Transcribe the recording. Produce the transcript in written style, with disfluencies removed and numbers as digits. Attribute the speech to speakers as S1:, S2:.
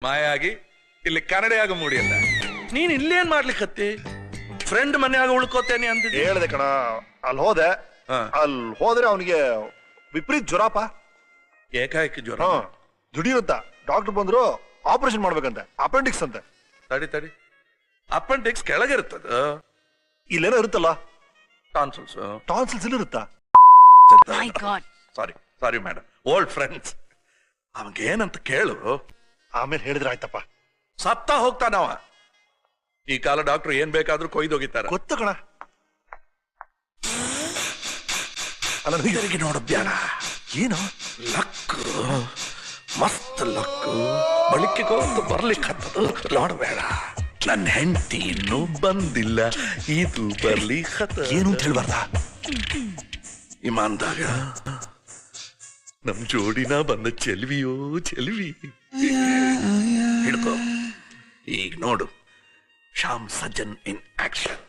S1: ಮಾಯ ಆಗಿ ಇಲ್ಲಿ ಕನ್ನಡಿಯಾಗ ಮೂಡಿಯಲ್ಲ. ನೀನ್ ಇಲ್ಲೇನ್ ಮಾಡ್ಲಿಕ್ಕತ್ತಿ? ಫ್ರೆಂಡ್ ಮನೆಯಾಗ ಉಳ್ಕೋತೇನೆ ಅಂತ
S2: ಹೇಳ್ದೆ ಕಣ. ಅಲ್ಲಿ ಹೋದೆ, ಅಲ್ಲಿ ಹೋದ್ರೆ ಅವನಿಗೆ ವಿಪರೀತ ಜ್ವರಪ್ಪ.
S1: ಏಕಾಏಕಿ ಜ್ವರ
S2: ದುಡಿಯುತ್ತ. ಡಾಕ್ಟರ್ ಬಂದ್ರು ಆಪರೇಷನ್ ಮಾಡ್ಬೇಕಂತೆ, ಅಪೆಂಡಿಕ್ಸ್ ಅಂತೆ.
S1: ತಡಿ ಅಪೆಂಡಿಕ್ಸ್ ಕೆಳಗಿರ್ತದ,
S2: ಇಲ್ಲೇನೋ ಇರುತ್ತಲ್ಲ
S1: ಟಾನ್ಸಲ್ಸ್.
S2: ಟಾನ್ಸಿಲ್ಸ್ ಇಲ್ಲಿ ಇರುತ್ತಾ?
S1: Sorry madam, old friends. ಅವನ್ಗೇನಂತ ಕೇಳು.
S2: ಆಮೇಲೆ ಹೇಳಿದ್ರೆ ಆಯ್ತಪ್ಪ.
S1: ಸತ್ತ ಹೋಗ್ತಾನವ. ಈ ಕಾಲ ಡಾಕ್ಟರ್ ಏನ್ ಬೇಕಾದ್ರೂ ಕೊಯ್ದೋಗಿತಾರ.
S2: ಗೊತ್ತು ಕಣ. ಅಲ್ಲ
S1: ತಿರುಗಿ ನೋಡಬ್ಯಾಡ.
S2: ಏನು
S1: ಲಕ್, ಮಸ್ತ್ ಲಕ್. ಬಳಿಕೆಗೋಂದು ಬರ್ಲಿಕ್ಕತ್ತದು ನೋಡಬೇಡ. ನನ್ನ ಹೆಂಡತಿ ಇನ್ನೂ ಬಂದಿಲ್ಲ, ಇದು ಬರ್ಲಿಕ್ಕತ್ತ.
S2: ಏನು ಅಂತ ಹೇಳ್ಬಾರ್ದ?
S1: ಇಮಾನ್ದಾಗ ನಮ್ ಜೋಡಿನ ಬಂದ ಚೆಲ್ವಿಯೋ ಚೆಲ್ವಿ. ಹಿಡ್ಕೋ. ಈಗ ನೋಡು, ಶ್ಯಾಮ್ ಸಜ್ಜನ್ ಇನ್ ಆಕ್ಷನ್.